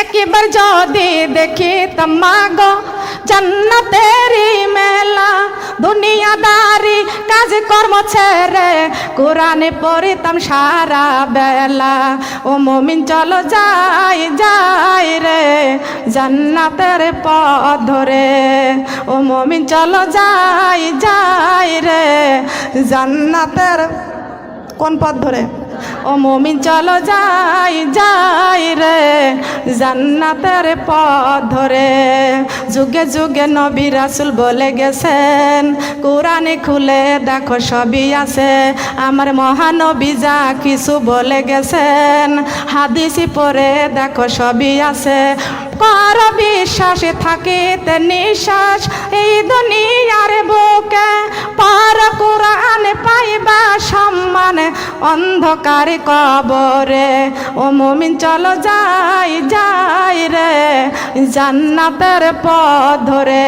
একবার যদি দেখিতাম মাগো জান্নাতেরি মেলা, দুনিয়াদারি কাজ কর্ম ছেড়ে কোরআনে পড়িতাম সারা বেলা। ও মুমিন চলো যাই যাই রে জান্নাতের পথ ধরে, ও মুমিন চলো যাই যাই রে জান্নাতের কোন পথ ধরে? ও মুমিন চলো যাই যাই রে জান্নাতের পথ ধরে। যুগে যুগে নবী রাসূল বলে গেছেন, কোরআনে খুলে দেখো সবই আছে। আমার মহানবী যা কিছু বলে গেছেন, হাদিসে পড়ে দেখো সবই আছে। কর বিশ্বাসে থাকিতে নিঃশ্বাস এই দুনিয়ার বুকে, পর কোরআন পাইবা সম্মান অন্ধকার কবরে। ও মুমিন চলো যাই যাই রে জান্নাতের পথ ধরে,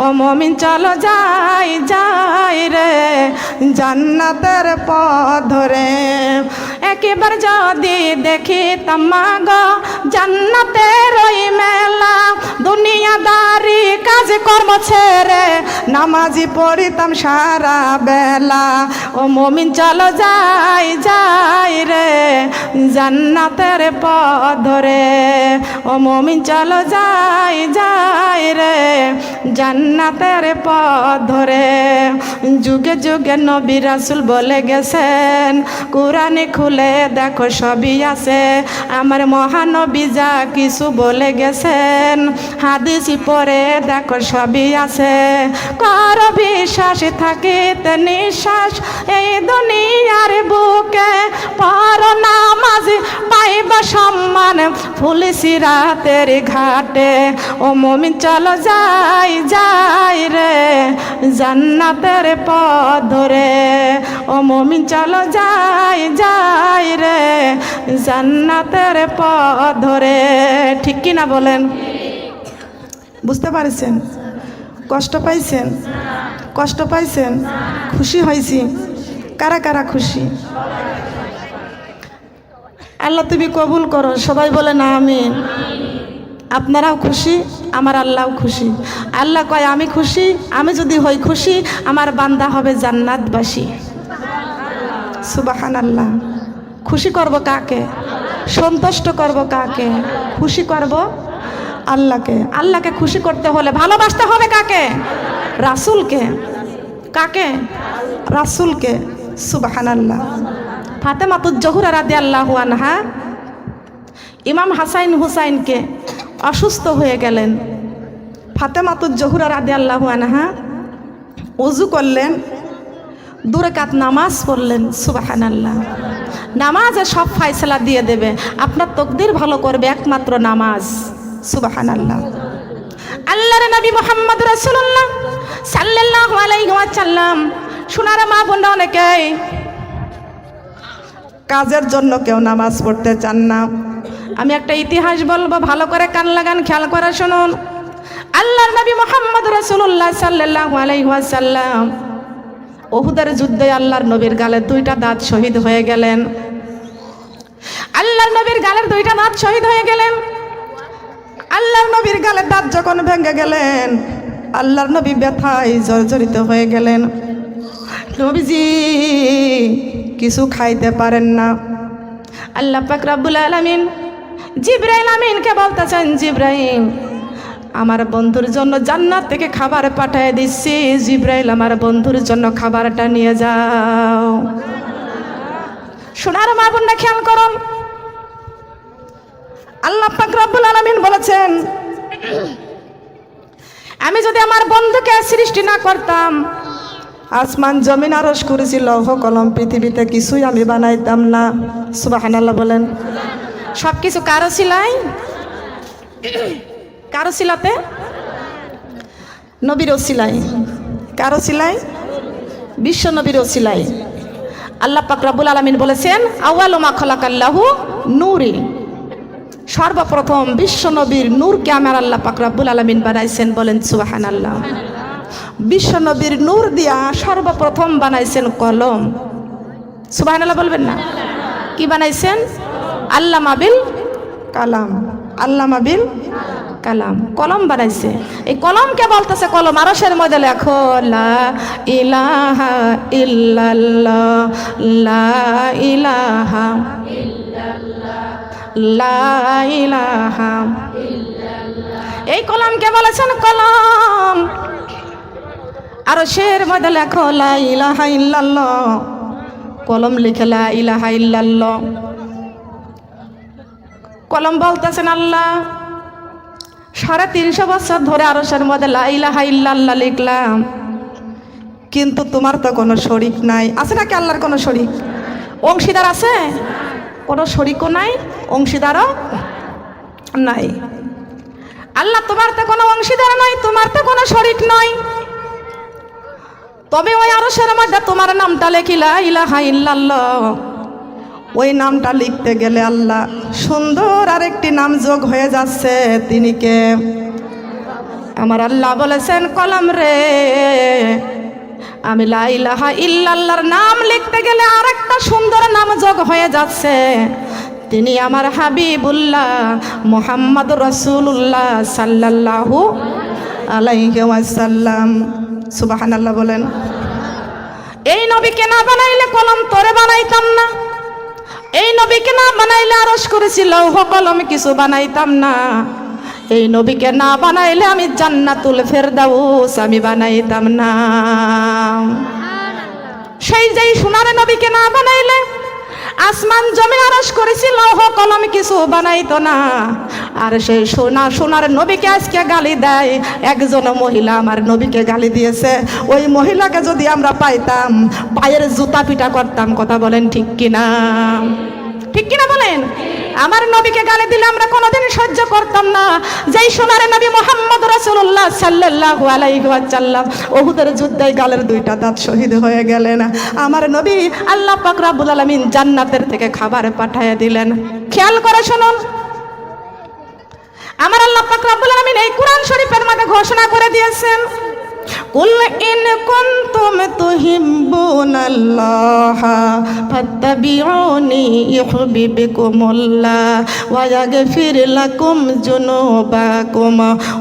ও মুমিন চলো যাই যাই রে জান্নাতের পথ ধরে। একবার যদি দেখিতাম মাগো জান্নাতের ওই মেলা, দুনিয়াদারি কাজ কর্ম ছেড়ে নামাজি পড়িতাম সারা বেলা। ও মুমিন চলো যাই যাই রে জান্নাতের পথ ধরে, ও মুমিন চলো যাই যাই রে জান্নাতের পথ ধরে। যুগে যুগে নবী রাসূল বলে গেছেন, কোরআনে খুলে দেখো সবই আছে। আমার মহানবী যা কিছু বলে গেছেন, হাদিসে পড়ে দেখো সবই আছে। কর বিশ্বাস থাকিতে নিঃশ্বাস এই দুনিয়ার বুকে, পর নামাজ পাইবা সম্মান পুলিশি রাতের ঘাটে। ও মুমিন চলো যাই যাই রে জান্নাতের পথ ধরে, ও মুমিন চলো যাই যাই রে জান্নাতের পথ ধরে। ঠিক কিনা বলেন? বুঝতে পারছেন? কষ্ট পাইছেন? কষ্ট পাইছেন? খুশি হয়েছি? কারা কারা খুশি? আল্লাহ তুমি কবুল করো। সবাই বলে না আমিন। আপনারাও খুশি, আমার আল্লাহও খুশি। আল্লাহ কয় আমি খুশি, আমি যদি হই খুশি আমার বান্দা হবে জান্নাতবাসী। সুবহানাল্লাহ। খুশি করব কাকে? সন্তুষ্ট করব কাকে? খুশি করব আল্লাহকে। আল্লাহকে খুশি করতে হলে ভালোবাসতে হবে কাকে? রাসূলকে। কাকে? রাসূলকে। সুবহানাল্লাহ। ফাতেমাতুজ জোহরা রাদিয়াল্লাহু আনহা ইমাম হাসান হুসাইনকে অসুস্থ হয়ে গেলেন। ফাতেমাতুজ জোহরা রাদিয়াল্লাহু আনহা ওযু করলেন, 2 রাকাত নামাজ পড়লেন। সুবহানাল্লাহ। নামাজে সব ফয়সালা দিয়ে দেবে, আপনার তকদির ভালো করবে একমাত্র নামাজ। সুবহানাল্লাহ। আল্লাহর নবী মুহাম্মদ রাসূলুল্লাহ সাল্লাল্লাহু আলাইহি ওয়াসাল্লাম, সোনার মা বোনরা অনেকেই কাজের জন্য কেউ নামাজ পড়তে চান না। আমি একটা ইতিহাস বলবো, ভালো করে কান লাগান, খেয়াল করে শুনুন। আল্লাহর নবী মুহাম্মদ রাসূলুল্লাহ সাল্লাল্লাহু আলাইহি ওয়াসাল্লাম উহুদের যুদ্ধে আল্লাহর নবীর গালের 2টা দাঁত শহীদ হয়ে গেলেন। আল্লাহর নবীর গালের 2টা দাঁত শহীদ হয়ে গেলেন। আল্লাহর নবীর গালের দাঁত যখন ভেঙে গেলেন, আল্লাহর নবী ব্যথায় জর্জরিত হয়ে গেলেন। নবীজি কিছু খাইতে পারেন না। আল্লাহ পাক রব্বুল আলামিন জিবরাইল আমিনকে বলতেছেন, জিবরাইল আমার বন্ধুর জন্য জান্নাত থেকে খাবার পাঠিয়ে দিচ্ছি, জিবরাইল আমার বন্ধুর জন্য খাবারটা নিয়ে যাও। সোনার মা বোনরা খেয়াল করুন, আল্লাহ পাক রব্বুল আলামিন বলেছেন, আমি যদি আমার বন্ধুকে সৃষ্টি না করতাম, আসমান জমিন আরশ কুরসি লৌহ কলম পৃথিবীতে কিছুই আমি বানাইতাম না। সুবহানাল্লাহ বলেন। সব কিছু কারো ছিলাই? কারো ছিলাতে? নবীর ওসিলাই। কারো ছিলাই? বিশ্ব নবীর ওসিলাই। আল্লাহ পাক রব্বুল আলামিন বলেছেন, আউয়ালু মা খালাকাল্লাহু নূরি, সর্বপ্রথম বিশ্ব নবীর নূরকে আমার আল্লাহ পাক রব্বুল আলামিন বানাইছেন। বলেন সুবহানাল্লাহ। বিশ্ব নবীর নূর দিয়া সর্বপ্রথম বানাইছেন কলম। সুবহানাল্লাহ বলবেন না? কি বানাইছেন? আল্লামা বিল কালাম। আল্লামা বিল কালাম, কলম বানাইছে। এই কলমকে বলতেছে কলম আরশের মধ্যে লেখো লা ইলাহা ইল্লাল্লাহ, লা ইলাহা লা ইলাহা। এই কলমকে বলেছেন কলম আরশের মধ্যে লেখো লা ইলাহা ইল্লাল্লাহ। কলম লিখে লা ইলাহা ইল্লাল্লাহ। কলম বলতেছেন আল্লাহ 350 বছর ধরে আরশের মধ্যে লা ইলাহা ইল্লাল্লাহ লিখলাম, কিন্তু তোমার তো কোনো শরীক নাই। আছে নাকি আল্লাহর কোনো শরীক? অংশীদার আছে? কোনো শরীকও নাই, অংশীদারও নাই। আল্লাহ তোমার তো কোনো অংশীদার নাই, তোমার তো কোনো শরীক নয়। তবে ওই আরশের মধ্যে তোমার নামটা লেখি লা ইলাহা ইল্লাল্লাহ। ওই নামটা লিখতে গেলে আল্লাহ সুন্দর আরেকটি নাম যোগ হয়ে যাচ্ছে। তিনি কে? আমার আল্লাহ বলেছেন কলম রে, আমি লা ইলাহা ইল্লাল্লাহর নাম লিখতে গেলে আরেকটা সুন্দর নাম যোগ হয়ে যাচ্ছে। তিনি আমার হাবিবুল্লাহ মুহাম্মদুর রাসূলুল্লাহ সাল্লাল্লাহু আলাইহি ওয়াসাল্লাম। সুবহানাল্লাহ বলেন। এই নবীকে না বানাইলে কলম তোরে বানাইতাম না। এই নবীকে না বানাইলে আরশ করেছি লৌহ কলম কিছু বানাইতাম না। এই নবীকে না বানাইলে আমি জান্নাতুল ফেরদাউস আমি বানাইতাম না। সেই যেই সোনার নবীকে না বানাইলে আসমান জমিন আরশ করেছি লৌহ কলম কিছু বানাইতো না। আর সেই সোনার নবীকে আজকে গালি দেয় একজন মহিলা। আমার নবীকে গালি দিয়েছে, ওই মহিলাকে যদি আমরা পাইতাম পায়ের জুতা পিটা করতাম। কথা বলেন ঠিক কিনা? ঠিক কিনা বলেন? আমার নবীকে গালি দিলে আমরা কোনোদিন সহ্য করতাম না। যেই সোনার নবী মুহাম্মদ রাসূলুল্লাহ সাল্লাল্লাহু আলাইহি ওয়াসাল্লাম উহুদের যুদ্ধে গালের 2টা দাঁত শহীদ হয়ে গেলেন। আমার নবী আল্লাহ পাক রব্বুল আলামিন জান্নাতের থেকে খাবার পাঠিয়ে দিলেন। খেয়াল করে শুনুন, আমার আল্লাহ পাক রব্বুল আলামিন এই কোরআন শরীফের মধ্যে ঘোষণা করে দিয়েছেন কুল ইন কুনতুম তুহিব্বুনাল্লাহ ফাত্তাবিউনি ইউহিব্বুকুমুল্লাহ ওয়া ইয়াগফির লাকুম যুনুবাকুম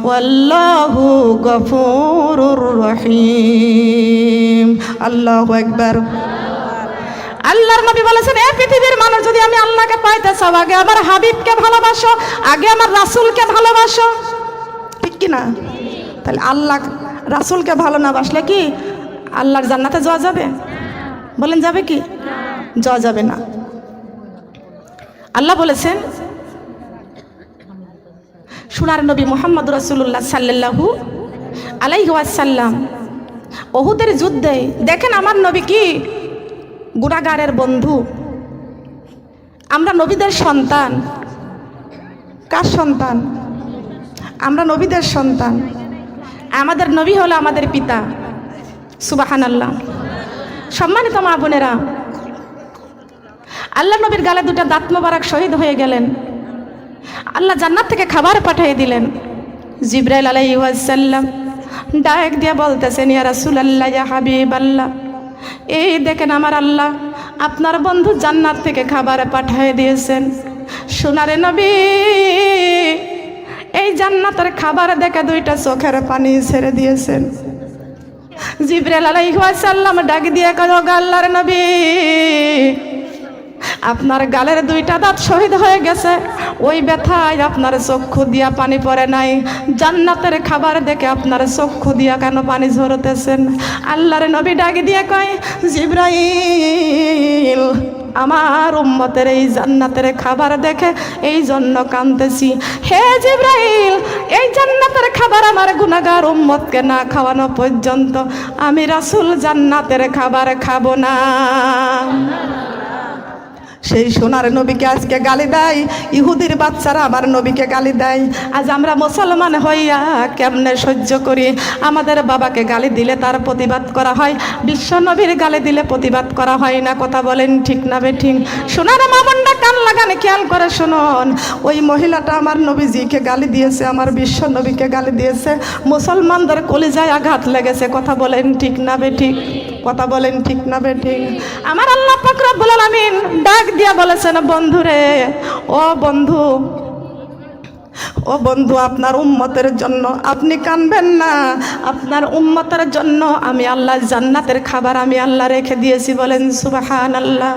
ওয়াল্লাহু গফুরুর রহিম। আল্লাহু আকবার। আল্লাহর নবী বলেছেন, এই পৃথিবীর মানুষ যদি আমি আল্লাহকে পাইতে চাও আগে আমার হাবিবকে ভালোবাসো, আগে আমার রাসূলকে ভালোবাসো। ঠিক কি না? তাহলে আল্লাহ রাসূলকে ভালো না বাসলে কি আল্লাহর জান্নাতে যাওয়া যাবে? বলেন যাবে কি? যাওয়া যাবে না। আল্লাহ বলেছেন সোনার নবী মুহাম্মদ রাসূলুল্লাহ সাল্লাল্লাহু আলাইহি ওয়াসাল্লাম উহুদের যুদ্ধে দেখেন আমার নবী কি গুনাহগারের বন্ধু। আমরা নবীদের সন্তান। কার সন্তান? আমরা নবীদের সন্তান। আমাদের নবী হলো আমাদের পিতা। সুবহানাল্লাহ। সম্মানিত মা বোনেরা, আল্লাহ নবীর গালে 2টা দাঁত মোবারক শহীদ হয়ে গেলেন। আল্লাহ জান্নাত থেকে খাবার পাঠিয়ে দিলেন। জিবরাইল আলাইহিস সালাম ডাক দিয়ে বলতেছেন, ইয়া রাসূলুল্লাহ, ইয়া হাবিবাল্লাহ, এই দেখেন আমার আল্লাহ আপনার বন্ধু জান্নাত থেকে খাবার পাঠিয়ে দিয়েছেন। সোনারে নবী এই জান্নাতের খাবার দেখে 2টা চোখের পানি ছেড়ে দিয়েছেন। জিবরাইল আলাইহিস সালাম ডাক দিয়ে কয়, ও আল্লাহর নবী, আপনার গালের 2টা দাঁত শহীদ হয়ে গেছে, ওই ব্যথায় আপনার চক্ষু দিয়া পানি পড়ে নাই। জান্নাতের খাবার দেখে আপনার চক্ষু দিয়া কেন পানি ঝরতেছেন? আল্লাহর নবী ডাক দিয়ে কয়, জিবরাইল, আমার উম্মতের এই জান্নাতের খাবার দেখে এই জন্য কাঁদতেছি। হে জিবরাইল, এই জান্নাতের খাবার আমার গুনাহগার উম্মতকে না খাওয়ানো পর্যন্ত আমি রাসূল জান্নাতের খাবার খাবো না। সেই সোনার নবীকে আজকে গালি দেয় ইহুদির বাচ্চারা, আমার নবীকে গালি দেয়। আজ আমরা মুসলমান হইয়া কেমনে সহ্য করি? আমাদের বাবাকে গালি দিলে তার প্রতিবাদ করা হয়, বিশ্ব নবীর গালি দিলে প্রতিবাদ করা হয় না। কথা বলেন ঠিক না বেঠিক? সোনার মামুনটা কান লাগানে খেয়াল করে শুনুন, ওই মহিলাটা আমার নবীজিকে গালি দিয়েছে, আমার বিশ্ব নবীকে গালি দিয়েছে, মুসলমানদের কলিজায় আঘাত লেগেছে। কথা বলেন ঠিক না বেঠিক? কথা বলেন ঠিক না বেঠিক? আমার আল্লাহ পাক রব্বুল আলামিন ডাক দিয়া বলেছেন, বন্ধু রে, ও বন্ধু, ও বন্ধু, আপনার উম্মতের জন্য আপনি কানবেন না। আপনার উম্মতের জন্য আমি আল্লাহ জান্নাতের খাবার আমি আল্লাহ রেখে দিয়েছি। বলেন সুবহানাল্লাহ।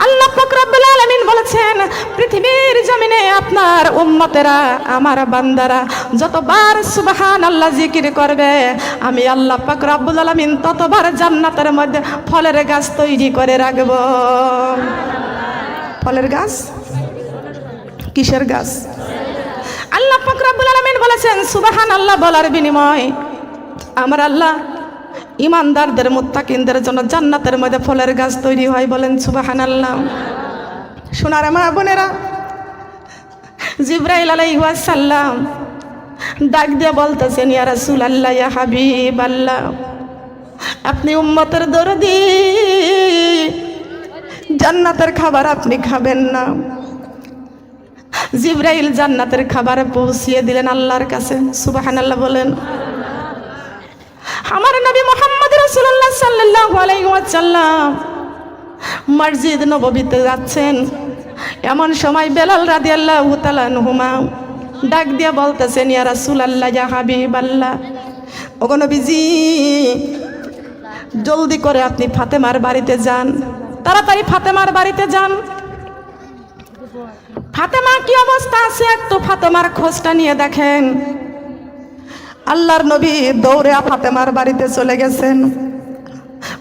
আল্লাহ পাক রব্বুল আলামিন বলেছেন, পৃথিবীর জমিনে আপনার উম্মতেরা, আমার বান্দারা যতবার সুবহানাল্লাহ জিকির করবে, আমি আল্লাহ পাক রব্বুল আলামিন ততবার জান্নাতের মধ্যে ফলের গাছ তৈরি করে রাখব। ফলের গাছ? কিসের গাছ? আল্লাহ পাক রব্বুল আলামিন বলেছেন সুবহানাল্লাহ বলার বিনিময় আমার আল্লাহ ইমানদারদের মুত্তাকিনদের জন্য জান্নাতের মধ্যে ফলের গাছ তৈরি হয়। বলেন সুবহানাল্লাহ। সোনার মা বোনেরা, জিবরাইল আলাইহিস সালাম ডাক দিয়ে বলতেছেন, ইয়া রাসূলুল্লাহ, ইয়া হাবিবাল্লাহ, আপনি উম্মতের দরদি, জান্নাতের খাবার আপনি খাবেন না? জিবরাইল জান্নাতের খাবার পৌঁছিয়ে দিলেন আল্লাহর কাছে। সুবহানাল্লাহ বলেন। আমার নবী মুহাম্মদ রাসূলুল্লাহ সাল্লাল্লাহু আলাইহি ওয়াসাল্লাম মসজিদ নববীতে যাচ্ছেন। এমন সময় বেলাল রাদিয়াল্লাহু তাআলা আনহুমা ডাক দিয়ে বলতেছেন, ইয়া রাসূলুল্লাহ, ইয়া হাবিবাল্লাহ, ওগো নবীজি, জলদি করে আপনি ফাতেমার বাড়িতে যান, তাড়াতাড়ি ফাতেমার বাড়িতে যান। ফাতেমা কি অবস্থা আছে একটু ফাতেমার খোঁজটা নিয়ে দেখেন। আল্লাহর নবী দৌড়ে ফাতেমার বাড়িতে চলে গেছেন।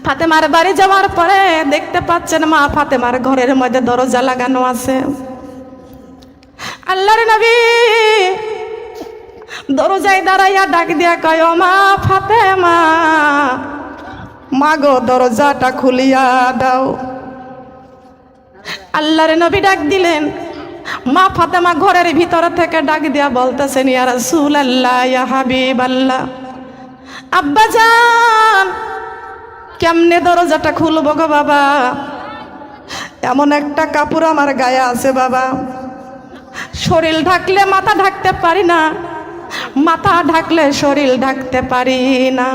ফাতেমার বাড়ি যাওয়ার পরে দেখতে পাচ্ছেন মা ফাতেমার ঘরের মধ্যে দরজা লাগানো আছে। আল্লাহর নবী দরজায় দাঁড়াইয়া ডাক দিয়া কয়, ও মা ফাতেমা, মা গো, দরজাটা খুলিয়া দাও। আল্লাহর নবী ডাক দিলেন। মা ফাতেমা ঘরের ভিতর থেকে ডাক দিয়া বলতেছেন, ইয়া রাসূলুল্লাহ, ইয়া হাবিবাল্লাহ, আব্বাজান, কেমনে দরজাটা খুলবো গো বাবা? এমন একটা কাপড় আমার গায়ে আছে বাবা, শরীর ঢাকলে মাথা ঢাকতে পারি না, মাথা ঢাকলে শরীর ঢাকতে পারি না।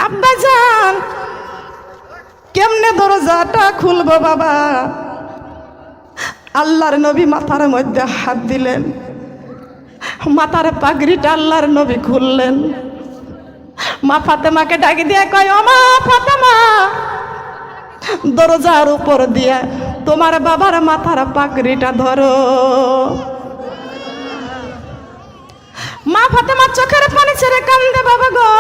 আব্বাজান, কেমনে দরজাটা খুলবো বাবা? আল্লাহর নবী মাথার মধ্যে হাত দিলেন, মাথার পাগড়িটা আল্লাহর নবী খুললেন। মা ফাতেমাকে ডাকি দিয়ে কয়, ও মা ফাতেমা, দরজার উপর দিয়ে তোমার বাবার মাথার পাগড়িটা ধরো। মা ফাতেমা চোখের পানি ছেড়ে কান্দে, বাবা গো,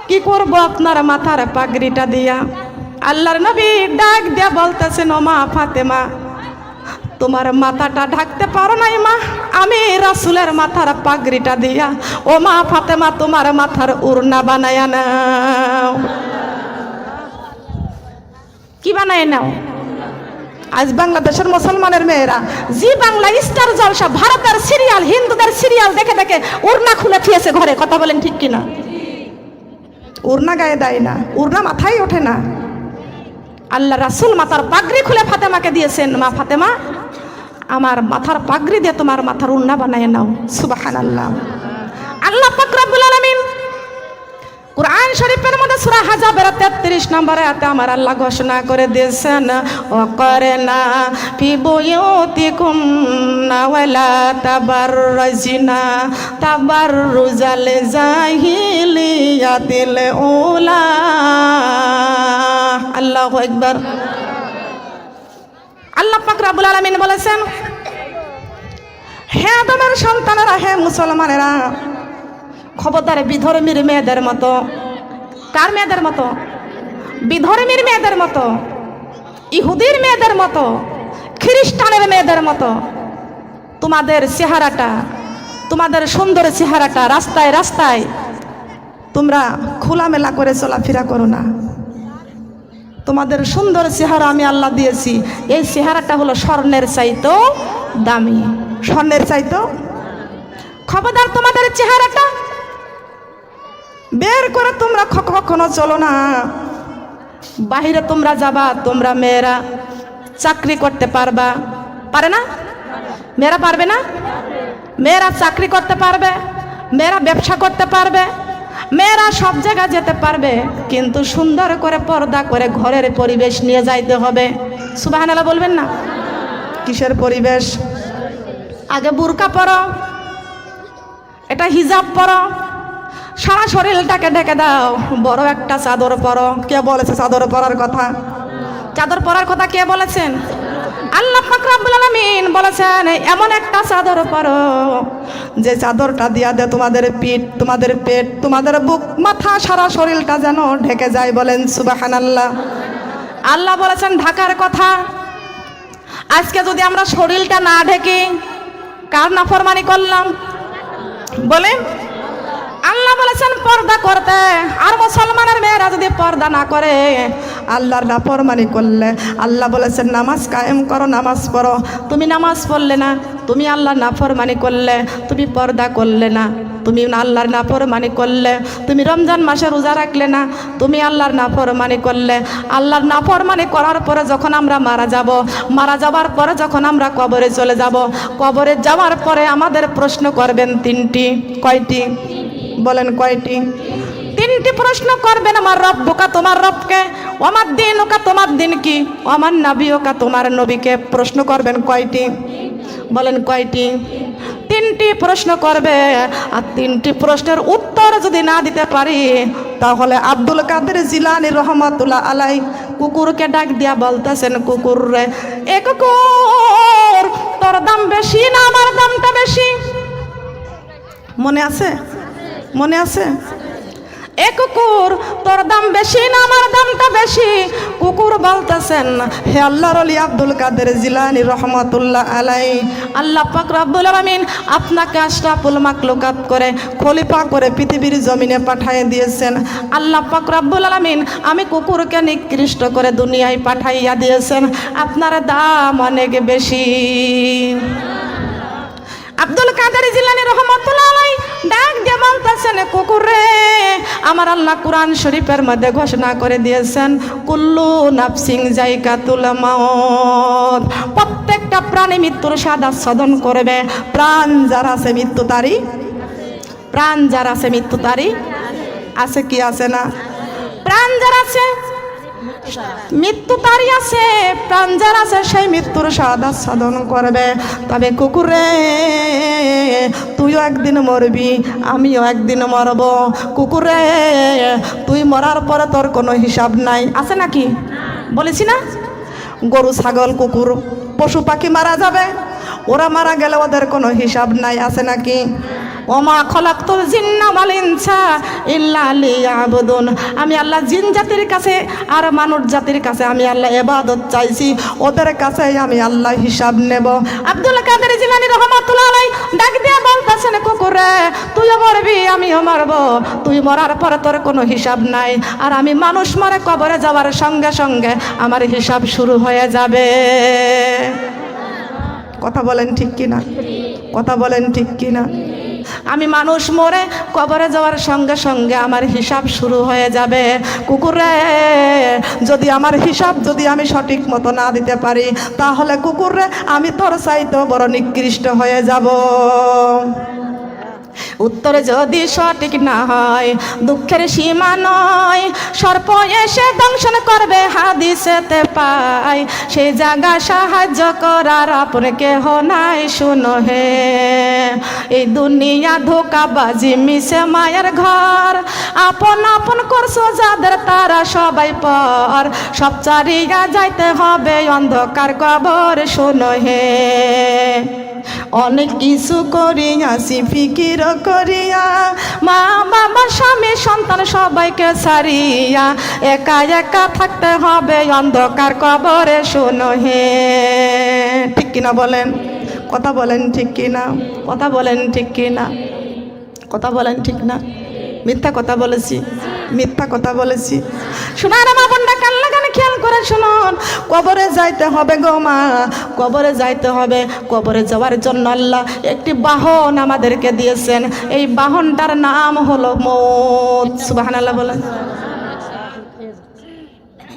কি করব আপনার মাথার পাগড়িটা দিয়া? আল্লাহর নবী ডাক দিয়া বলতেছেন, ও মা ফাতেমা, তোমার মাথাটা ঢাকতে পারো নাই মা, আমি রাসূলের মাথার পাগড়িটা দিয়া ও মা ফাতেমা তোমার মাথার উড়না বানায়া নাও। কি বানায় নাও? আজ বাংলাদেশের মুসলমানের মেয়েরা জি বাংলা, স্টার জলসা, ভারতের সিরিয়াল, হিন্দুদের সিরিয়াল দেখে দেখে উড়না খুলে থিয়েছে ঘরে। কথা বলেন ঠিক কিনা? উড়না গায়ে দেয় না, উড়না মাথায় ওঠে না। আল্লাহ রাসূল মাথার পাগড়ি খুলে ফাতেমাকে দিয়েছেন, মা ফাতেমা, আমার মাথার পাগড়ি দিয়ে তোমার মাথার উড়না বানায় নাও। সুবহানাল্লাহ। আল্লাহ পাক রব্বুল আলামিন কুরআন শরীফের মধ্যে সূরা হাজাবের 33 নম্বর আয়াতে আমার আল্লাহ ঘোষণা করে দিয়েছেন, ওয়াকারনা ফি বুয়ুতিকুন্না ওয়ালা তাবাররাজিনা তাবাররুজাল জাহিলিয়াতিল উলা। আল্লাহু আকবার। আল্লাহ পাক রব্বুল আলামিন বলেছেন, হে আদমের সন্তানেরা, হে মুসলমানেরা, খবরদার বিধর্মীর মেয়েদের মতো, কার মেয়েদের মতো? বিধর্মীর মেয়েদের মতো, ইহুদির মেয়েদের মতো, খ্রিস্টানের মেয়েদের মতো তোমাদের চেহারাটা, তোমাদের সুন্দর চেহারাটা রাস্তায় রাস্তায় তোমরা খোলামেলা করে চলাফেরা করো না। তোমাদের সুন্দর চেহারা আমি আল্লাহ দিয়েছি, এই চেহারাটা হলো স্বর্ণের চাইতেও দামি, স্বর্ণের চাইতেও। খবরদার তোমাদের চেহারাটা বের করে তোমরা কখনো চলো না। বাহিরে তোমরা যাবা, তোমরা মেয়েরা চাকরি করতে পারবা, পারে না? মেয়েরা পারবে না? মেয়েরা চাকরি করতে পারবে, মেয়েরা ব্যবসা করতে পারবে, মেয়েরা সব জায়গায় যেতে পারবে, কিন্তু সুন্দর করে পর্দা করে ঘরের পরিবেশ নিয়ে যাইতে হবে। সুবহানাল্লাহ বলবেন না? কিসের পরিবেশ? আগে বুরকা পরো, এটা হিজাব পরো, সারা শরীরটাকে ঢেকে দাও, বড় একটা চাদর পরো। কে বলেছে চাদর পরার কথা? চাদর পরার কথা কে বলেছেন? আল্লাহ পাক রব্বুল আলামিন বলেছেন এমন একটা চাদর পরো যে চাদরটা দিয়া দে তোমাদের পিঠ, তোমাদের পেট, তোমাদের বুক, মাথা, সারা শরীরটা যেন ঢেকে যায়। বলেন সুবহানাল্লাহ। আল্লাহ বলেছেন ঢাকার কথা। আজকে যদি আমরা শরীরটা না ঢেকে কার নাফরমানি করলাম? বলেন। আল্লাহ বলেছেন পর্দা করতে। আর মুসলমানের মেয়েরা যদি পর্দা না করে, আল্লাহর নাফরমানি করলে, আল্লাহ বলেছেন নামাজ কায়েম করো, নামাজ পড়ো। তুমি নামাজ পড়লে না, তুমি আল্লাহর নাফরমানি করলে, তুমি পর্দা করলে না, তুমি আল্লাহর নাফরমানি করলে, তুমি রমজান মাসে রোজা রাখলে না, তুমি আল্লাহর নাফরমানি করলে। আল্লাহর নাফরমানি করার পরে যখন আমরা মারা যাব, মারা যাওয়ার পরে যখন আমরা কবরে চলে যাব, কবরে যাওয়ার পরে আমাদের প্রশ্ন করবেন তিনটি। কয়টি? বলেন কয়টি? তিনটি প্রশ্ন করবেন। আমার রব্বুকা, তোমার রবকে, আমার দিনুকা, তোমার দিন কি, আমার নবীকা, তোমার নবীকে প্রশ্ন করবেন। কয়টি? বলেন কয়টি? তিনটি প্রশ্ন করবে। আর তিনটি প্রশ্নের উত্তর যদি না দিতে পারি, তাহলে আব্দুল কাদের জিলানী রহমাতুল্লাহ আলাই কুকুরকে ডাক দিয়া বলতেছেন, কুকুর রে, এ কুকুর, তোর দাম বেশি না আমার দামটা বেশি? মনে আছে? মনে আছে? এ কুকুর, তোর দাম বেশি না আমার দামটা বেশি? কুকুর বলতেছেন, হে আল্লাহর ওলি আব্দুল কাদের জিলানী রহমাতুল্লাহ আলাই, আল্লাহ পাক রব্বুল আলামিন আপনাকে আশরাফুল মাখলুকাত করে, খলিফা করে পৃথিবীর জমিনে পাঠিয়ে দিয়েছেন। আল্লাহ পাক রব্বুল আলামিন আমি কুকুরকে নিকৃষ্ট করে দুনিয়ায় পাঠাইয়া দিয়েছেন, আপনার দাম অনেক বেশি। আব্দুল কাদের জিলানী রহমাতুল্লাহ আলাই ডাক দিয়ে বলতেছেন, কুকুর রে, আমার আল্লাহ কুরআন শরীফের মধ্যে ঘোষণা করে দিয়েছেন, কুল্লু নাফসিন যায়কাতুল মাউত, প্রত্যেকটা প্রাণী মৃত্যুর স্বাদ আস্বাদন করবে। প্রাণ যার আছে মৃত্যু তারই, প্রাণ যার আছে মৃত্যু তারই আছে। কি আছে না? প্রাণ যার আছে মৃত্যু তারই আছে, প্রাণ যার আছে সেই মৃত্যুর স্বাদ আস্বাদন করবে। তবে কুকুরে, তুইও একদিন মরবি, আমিও একদিন মরব। কুকুরে, তুই মরার পরে তোর কোনো হিসাব নাই, আছে নাকি? বলেছি না? গরু, ছাগল, কুকুর, পশু পাখি মারা যাবে, ওরা মারা গেলে ওদের কোনো হিসাব নাই, আছে নাকি? ওমা খলাকতুল জিন্না ওয়াল ইনসা ইল্লা লিয়াবুদুন, আমি আল্লাহ জিন জাতির কাছে আর মানব জাতির কাছে আমি আল্লাহ ইবাদত চাইছি, ওদের কাছে আমি আল্লাহ হিসাব নেব। আব্দুল কাদের জিলানী রাহমাতুল্লাহ আলাইহি ডাক দিয়ে বলতেছেন, কুকুরে, তুইও মরবি, আমিও মরব, তুই মরার পরে তোর কোনো হিসাব নাই, আর আমি মানুষ মরে কবরে যাওয়ার সঙ্গে সঙ্গে আমার হিসাব শুরু হয়ে যাবে। কথা বলেন ঠিক কিনা? কথা বলেন ঠিক কিনা? আমি মানুষ মরে কবরে যাওয়ার সঙ্গে সঙ্গে আমার হিসাব শুরু হয়ে যাবে। কুকুরে, যদি আমার হিসাব যদি আমি সঠিক মতো না দিতে পারি, তাহলে কুকুরে আমি তোর চাইতেও বড় নিকৃষ্ট হয়ে যাব। উত্তর যদি সঠিক না হয়, দুঃখের সীমা নয়, সর্প এসে দংশন করবে, হাদিসেতে পাই, সেই জায়গা সাহায্য করার আপন কেহ নাই। শুনো হে, এই দুনিয়া ধোকাবাজি, মিশে মায়ের ঘর, আপন আপন করছো যাদের তারা সবাই পর, সব চারিয়া যাইতে হবে অন্ধকার কবর। শোনো হে, অনেক কিছু করিয়াছি ফিকির করিয়া, মা বাবা স্বামী সন্তান সবাইকে ছাড়িয়া, একা একা থাকতে হবে অন্ধকার কবরে। শোনো হে, ঠিক কিনা বলেন? কথা বলেন ঠিক কিনা? কথা বলেন ঠিক কিনা? কথা বলেন ঠিক না? মিথ্যা কথা বলেছি? মিথ্যা কথা বলেছি? শোনার মা বোনরা কান লাগানে খেয়াল করে শুনুন, কবরে যাইতে হবে গো মা, কবরে যাইতে হবে। কবরে যাওয়ার জন্য আল্লাহ একটি বাহন আমাদেরকে দিয়েছেন, এই বাহনটার নাম হলো মৌত। সুবহানাল্লাহ বলেন।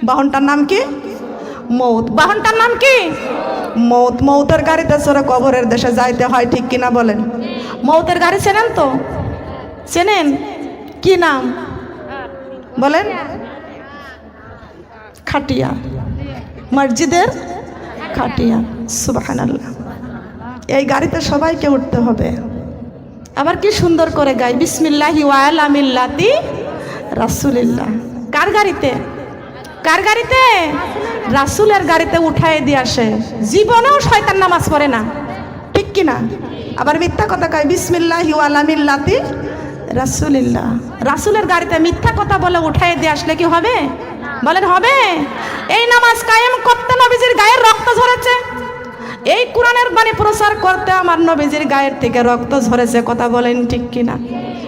বাহনটার নাম কি? মৌত। বাহনটার নাম কি? মৌত। মৌতের গাড়িতে চড়ে কবরের দেশে যাইতে হয়, ঠিক কিনা বলেন? মৌতের গাড়ি চেনেন তো? চেনেন? কি নাম বলেন? খাটিয়া, মসজিদের খাটিয়া। সুবহানাল্লাহ। এই গাড়িতে সবাইকে উঠতে হবে। আবার কি সুন্দর করে গাই, বিসমিল্লাহি ওয়া আলা মিল্লাতি রাসূলিল্লাহ। কার গাড়িতে? কার গাড়িতে? রাসূলের গাড়িতে উঠায় দিয়ে আসে। জীবনেও শয়তান নামাজ পড়ে না, ঠিক কি না? আবার মিথ্যা কথা কয়, বিসমিল্লাহি ওয়া আলা মিল্লাতি রাসূলিল্লাহ। রাসূলের গাড়িতে মিথ্যা কথা বলে উঠায় দিয়ে আসলে কি হবে? বলেন হবে? এই নামাজ কায়েম করতে নবীজির গায়ের রক্ত ঝরেছে, এই কোরআনের বাণী প্রচার করতে আমার নবীজির গায়ের থেকে রক্ত ঝরেছে। কথা বলেন ঠিক কিনা?